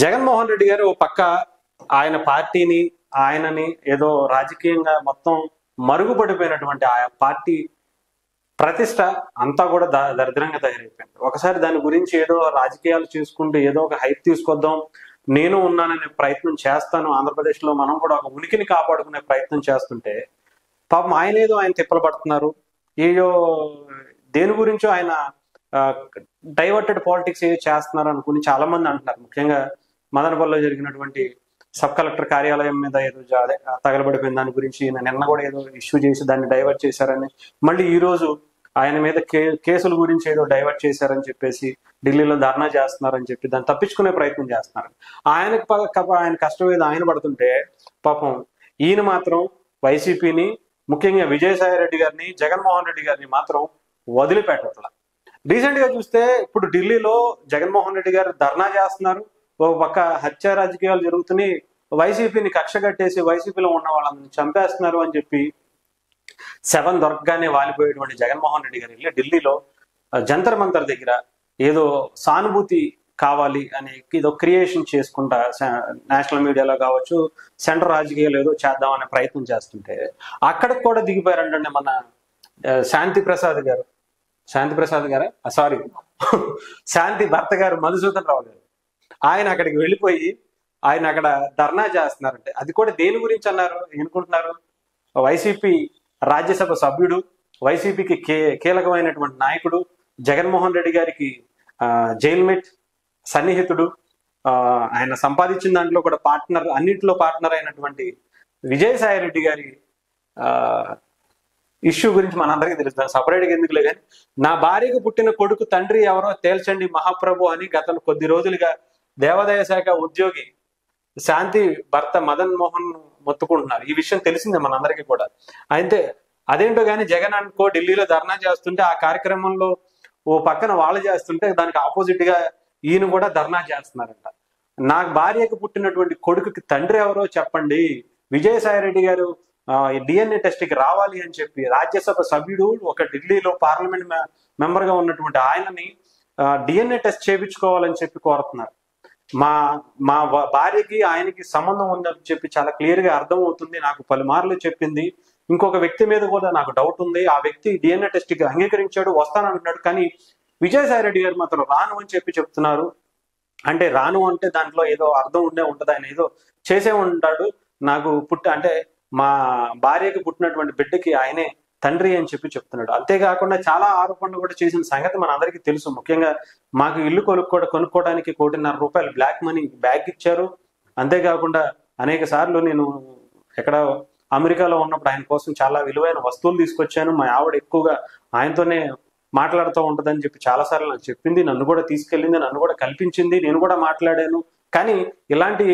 జగన్మోహన్ రెడ్డి గారు ఓ పక్క ఆయన పార్టీని ఆయనని ఏదో రాజకీయంగా మొత్తం మరుగుపడిపోయినటువంటి ఆ పార్టీ ప్రతిష్ట అంతా కూడా దరిద్రంగా తయారైపోయింది. ఒకసారి దాని గురించి ఏదో రాజకీయాలు చేసుకుంటూ ఏదో ఒక హైప్ తీసుకొద్దాం, నేను ఉన్నాననే ప్రయత్నం చేస్తాను, ఆంధ్రప్రదేశ్ లో మనం కూడా ఒక ఉనికిని కాపాడుకునే ప్రయత్నం చేస్తుంటే పాపం ఆయన ఏదో ఆయన తిప్పలు పడుతున్నారు. ఏదో దేని గురించో ఆయన డైవర్టెడ్ పాలిటిక్స్ ఏదో చేస్తున్నారు అనుకుని చాలా మంది అంటున్నారు. ముఖ్యంగా మదనపల్లిలో జరిగినటువంటి సబ్ కలెక్టర్ కార్యాలయం మీద ఏదో తగలబడిపోయిన దాని గురించి నిన్న కూడా ఏదో ఇష్యూ చేసి దాన్ని డైవర్ట్ చేశారని, మళ్ళీ ఈ రోజు ఆయన మీద కేసుల గురించి ఏదో డైవర్ట్ చేశారని చెప్పేసి ఢిల్లీలో ధర్నా చేస్తున్నారని చెప్పి దాన్ని తప్పించుకునే ప్రయత్నం చేస్తున్నారు. ఆయన కష్టం ఏదో ఆయన పడుతుంటే పాపం ఈయన మాత్రం వైసీపీని, ముఖ్యంగా విజయసాయి రెడ్డి గారిని, జగన్మోహన్ రెడ్డి గారిని మాత్రం వదిలిపెట్టట్ల. రీసెంట్ గా చూస్తే ఇప్పుడు ఢిల్లీలో జగన్మోహన్ రెడ్డి గారు ధర్నా చేస్తున్నారు, ఒక పక్క హత్య రాజకీయాలు జరుగుతున్నాయి, వైసీపీని కక్ష కట్టేసి వైసీపీలో ఉన్న వాళ్ళని చంపేస్తున్నారు అని చెప్పి శవం దొరకగానే వాలిపోయేటువంటి జగన్మోహన్ రెడ్డి గారు వెళ్ళి ఢిల్లీలో జంతర్ మంతర్ దగ్గర ఏదో సానుభూతి కావాలి అని ఏదో క్రియేషన్ చేసుకుంటా నేషనల్ మీడియాలో కావచ్చు, సెంటర్ రాజకీయాలు ఏదో చేద్దామనే ప్రయత్నం చేస్తుంటే అక్కడికి కూడా దిగిపోయారంటే మన శాంతి ప్రసాద్ గారు సారీ శాంతి భర్త గారు మధుసూదన్ రావు గారు, ఆయన అక్కడికి వెళ్ళిపోయి ఆయన అక్కడ ధర్నా చేస్తున్నారంటే అది కూడా దేని గురించి అన్నారు అనుకుంటున్నారు? వైసీపీ రాజ్యసభ సభ్యుడు, వైసీపీకి కీలకమైనటువంటి నాయకుడు, జగన్మోహన్ రెడ్డి గారికి జైల్మేట్ సన్నిహితుడు, ఆయన సంపాదించిన దాంట్లో కూడా పార్ట్నర్, అన్నింటిలో పార్ట్నర్ అయినటువంటి విజయసాయి రెడ్డి గారి ఇష్యూ గురించి మనందరికీ తెలుస్తుంది, సపరేట్గా ఎందుకులే. కానీ నా భార్యకు పుట్టిన కొడుకు తండ్రి ఎవరో తేల్చండి మహాప్రభు అని గత కొద్ది రోజులుగా దేవాదాయ శాఖ ఉద్యోగి శాంతి భర్త మదన్ మోహన్ మొత్తుకుంటున్నారు. ఈ విషయం తెలిసిందే మనందరికీ కూడా. అయితే అదేంటో కానీ జగన్ అనుకో ఢిల్లీలో ధర్నా చేస్తుంటే ఆ కార్యక్రమంలో ఓ పక్కన వాళ్ళు చేస్తుంటే దానికి ఆపోజిట్ గా ఈయన కూడా ధర్నా చేస్తున్నారంట. నా భార్యకు పుట్టినటువంటి కొడుకుకి తండ్రి ఎవరో చెప్పండి, విజయసాయి రెడ్డి గారు డిఎన్ఏ టెస్ట్కి రావాలి అని చెప్పి రాజ్యసభ సభ్యుడు, ఒక ఢిల్లీలో పార్లమెంట్ మెంబర్ గా ఉన్నటువంటి ఆయనని డిఎన్ఏ టెస్ట్ చేయించుకోవాలని చెప్పి కోరుతున్నారు. మా భార్యకి ఆయనకి సంబంధం ఉందని చెప్పి చాలా క్లియర్ గా అర్థం అవుతుంది, నాకు పలుమార్లు చెప్పింది. ఇంకొక వ్యక్తి మీద కూడా నాకు డౌట్ ఉంది, ఆ వ్యక్తి డిఎన్ఏ టెస్ట్ కి అంగీకరించాడు, వస్తానంటున్నాడు. కానీ విజయసాయి రెడ్డి గారు మాత్రం రాను అని చెప్పి చెప్తున్నారు. అంటే రాను అంటే దాంట్లో ఏదో అర్థం ఉంటది, ఆయన ఏదో చేసే ఉంటాడు. నాకు అంటే మా భార్యకి పుట్టినటువంటి బిడ్డకి ఆయనే తండ్రి అని చెప్పి చెప్తున్నాడు. అంతేకాకుండా చాలా ఆరోపణలు కూడా చేసిన సంగతి మన అందరికీ తెలుసు. ముఖ్యంగా మాకు ఇల్లు కొనుక్కోవడానికి ₹1.5 బ్లాక్ మనీ బ్యాగ్ ఇచ్చారు. అంతేకాకుండా అనేక సార్లు నేను ఎక్కడ అమెరికాలో ఉన్నప్పుడు ఆయన కోసం చాలా విలువైన వస్తువులు తీసుకొచ్చాను, మా ఆవిడ ఎక్కువగా ఆయనతోనే మాట్లాడుతూ ఉంటుందని చెప్పి చాలా సార్లు నాకు చెప్పింది, నన్ను కూడా తీసుకెళ్ళింది, నన్ను కూడా కల్పించింది, నేను కూడా మాట్లాడాను. కానీ ఇలాంటి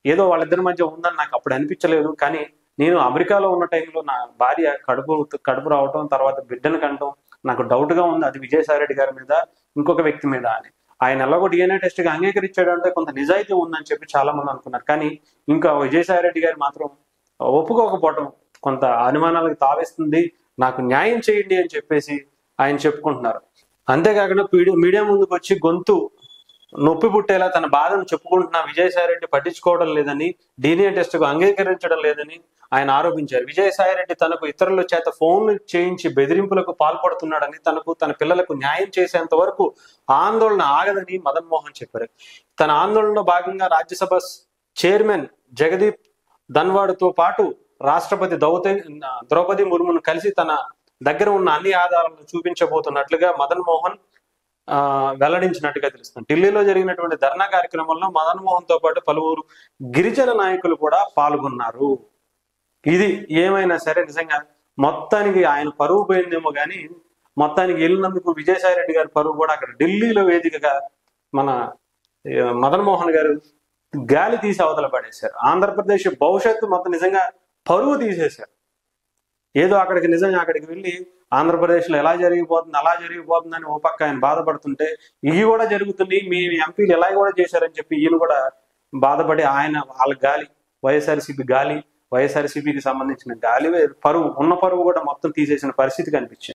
ఏదో వాళ్ళిద్దరి మధ్య ఉందని నాకు అప్పుడు అనిపించలేదు. కానీ నేను అమెరికాలో ఉన్న టైంలో నా భార్య కడుపు రావటం, తర్వాత బిడ్డను కంటం నాకు డౌట్ గా ఉంది, అది విజయసాయి రెడ్డి గారి మీద ఇంకొక వ్యక్తి మీద అని. ఆయన ఎలాగో డిఎన్ఏ టెస్ట్ గా అంగీకరించాడు అంటే కొంత నిజాయితీ ఉందని చెప్పి చాలా మంది అనుకున్నారు. కానీ ఇంకా విజయసాయి రెడ్డి గారు మాత్రం ఒప్పుకోకపోవటం కొంత అనుమానాలకు తావేస్తుంది, నాకు న్యాయం చేయండి అని చెప్పేసి ఆయన చెప్పుకుంటున్నారు. అంతేకాకుండా మీడియా ముందుకు వచ్చి గొంతు నొప్పి పుట్టేలా తన బాధను చెప్పుకుంటున్న విజయసాయి రెడ్డి పట్టించుకోవడం లేదని, డిఎన్ఏ టెస్ట్ కు అంగీకరించడం లేదని ఆయన ఆరోపించారు. విజయసాయి రెడ్డి తనకు ఇతరుల చేత ఫోన్లు చేయించి బెదిరింపులకు పాల్పడుతున్నాడని, తన పిల్లలకు న్యాయం చేసేంత వరకు ఆందోళన ఆగదని మదన్ మోహన్ చెప్పారు. తన ఆందోళనలో భాగంగా రాజ్యసభ చైర్మన్ జగదీప్ ధన్వాడ్తో పాటు రాష్ట్రపతి ద్రౌపది ముర్మును కలిసి తన దగ్గర ఉన్న అన్ని ఆధారాలను చూపించబోతున్నట్లుగా మదన్ మోహన్ వెల్లడించినట్టుగా తెలుస్తుంది. ఢిల్లీలో జరిగినటువంటి ధర్నా కార్యక్రమంలో మదన్ మోహన్ తో పాటు పలువురు గిరిజన నాయకులు కూడా పాల్గొన్నారు. ఇది ఏమైనా సరే నిజంగా మొత్తానికి ఆయన పరువు పోయిందేమో కానీ మొత్తానికి వెళ్ళినందుకు విజయసాయి రెడ్డి గారి పరువు కూడా అక్కడ ఢిల్లీలో వేదికగా మన మదన్ మోహన్ గారు గాలి తీసి అవతల పడేశారు. ఆంధ్రప్రదేశ్ భవిష్యత్తు మొత్తం నిజంగా పరువు తీసేశారు. ఏదో అక్కడికి వెళ్ళి ఆంధ్రప్రదేశ్లో ఎలా జరిగిపోతుంది అలా జరిగిపోతుందని ఓ పక్క ఆయన బాధపడుతుంటే ఇవి కూడా జరుగుతుంది, మీ ఎంపీలు ఎలా కూడా చేశారని చెప్పి ఈయన కూడా బాధపడి ఆయన వాళ్ళ గాలి వైఎస్ఆర్సీపీకి సంబంధించిన గాలి పరువు కూడా మొత్తం తీసేసిన పరిస్థితి కనిపించింది.